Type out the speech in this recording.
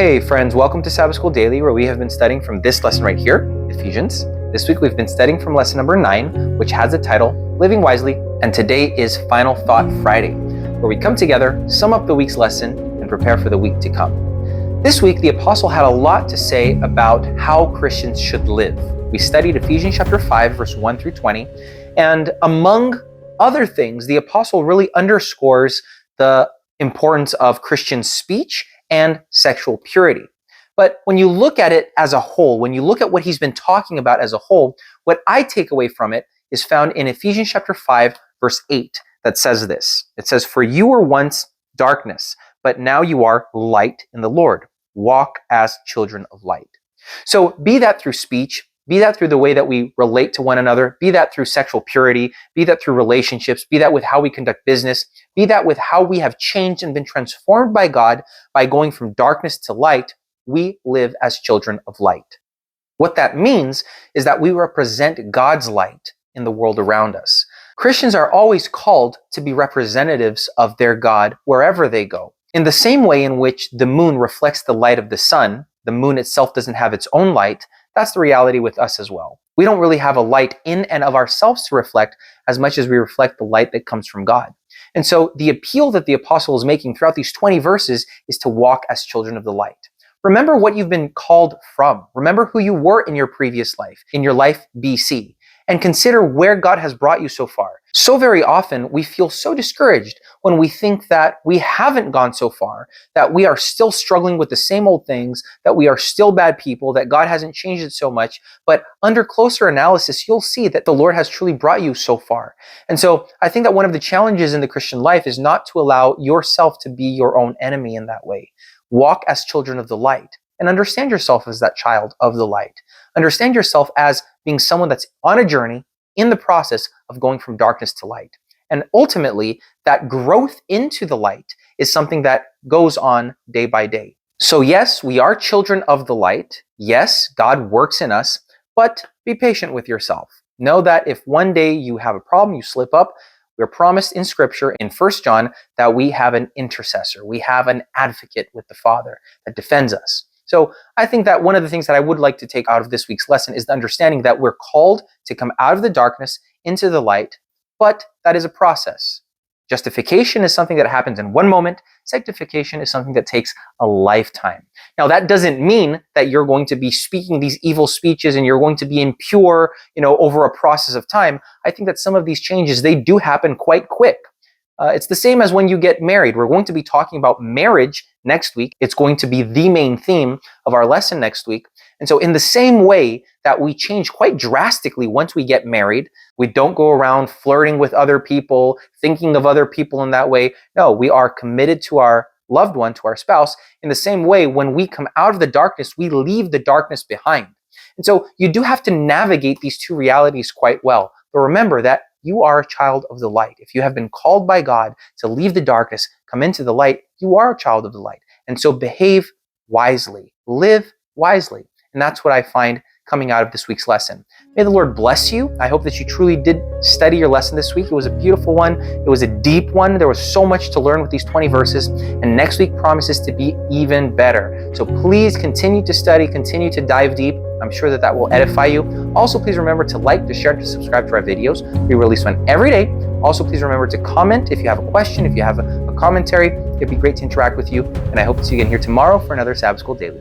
Hey friends, welcome to Sabbath School Daily, where we have been studying from this lesson right here, Ephesians. This week we've been studying from lesson number 9, which has the title, Living Wisely, and today is Final Thought Friday, where we come together, sum up the week's lesson, and prepare for the week to come. This week, the apostle had a lot to say about how Christians should live. We studied Ephesians chapter 5, verse 1 through 20, and among other things, the apostle really underscores the importance of Christian speech and sexual purity. But when you look at it as a whole, when you look at what he's been talking about as a whole, what I take away from it is found in Ephesians chapter 5, verse 8, that says this. It says, "For you were once darkness, but now you are light in the Lord. Walk as children of light." So be that through speech, be that through the way that we relate to one another, be that through sexual purity, be that through relationships, be that with how we conduct business, be that with how we have changed and been transformed by God by going from darkness to light, we live as children of light. What that means is that we represent God's light in the world around us. Christians are always called to be representatives of their God wherever they go. In the same way in which the moon reflects the light of the sun, the moon itself doesn't have its own light, that's the reality with us as well. We don't really have a light in and of ourselves to reflect as much as we reflect the light that comes from God. And so the appeal that the apostle is making throughout these 20 verses is to walk as children of the light. Remember what you've been called from. Remember who you were in your previous life, in your life BC, and consider where God has brought you so far. So very often we feel so discouraged when we think that we haven't gone so far, that we are still struggling with the same old things, that we are still bad people, that God hasn't changed it so much. But under closer analysis, you'll see that the Lord has truly brought you so far. And so I think that one of the challenges in the Christian life is not to allow yourself to be your own enemy in that way. Walk as children of the light and understand yourself as that child of the light. Understand yourself as being someone that's on a journey in the process of going from darkness to light. And ultimately, that growth into the light is something that goes on day by day. So yes, we are children of the light. Yes, God works in us, but be patient with yourself. Know that if one day you have a problem, you slip up, we're promised in Scripture in 1 John that we have an intercessor. We have an advocate with the Father that defends us. So I think that one of the things that I would like to take out of this week's lesson is the understanding that we're called to come out of the darkness into the light, but that is a process. Justification is something that happens in one moment. Sanctification is something that takes a lifetime. Now, that doesn't mean that you're going to be speaking these evil speeches and you're going to be impure, over a process of time. I think that some of these changes, they do happen quite quick. It's the same as when you get married. We're going to be talking about marriage next week. It's going to be the main theme of our lesson next week. And so in the same way that we change quite drastically once we get married, we don't go around flirting with other people, thinking of other people in that way. No, we are committed to our loved one, to our spouse. In the same way, when we come out of the darkness, we leave the darkness behind. And so you do have to navigate these two realities quite well. But remember that you are a child of the light. If you have been called by God to leave the darkness, come into the light, you are a child of the light. And so behave wisely, live wisely. And that's what I find coming out of this week's lesson. May the Lord bless you. I hope that you truly did study your lesson this week. It was a beautiful one. It was a deep one. There was so much to learn with these 20 verses. And next week promises to be even better. So please continue to study, continue to dive deep. I'm sure that that will edify you. Also, please remember to like, to share, to subscribe to our videos. We release one every day. Also, please remember to comment if you have a question, if you have a commentary. It'd be great to interact with you. And I hope to see you again here tomorrow for another Sabbath School Daily.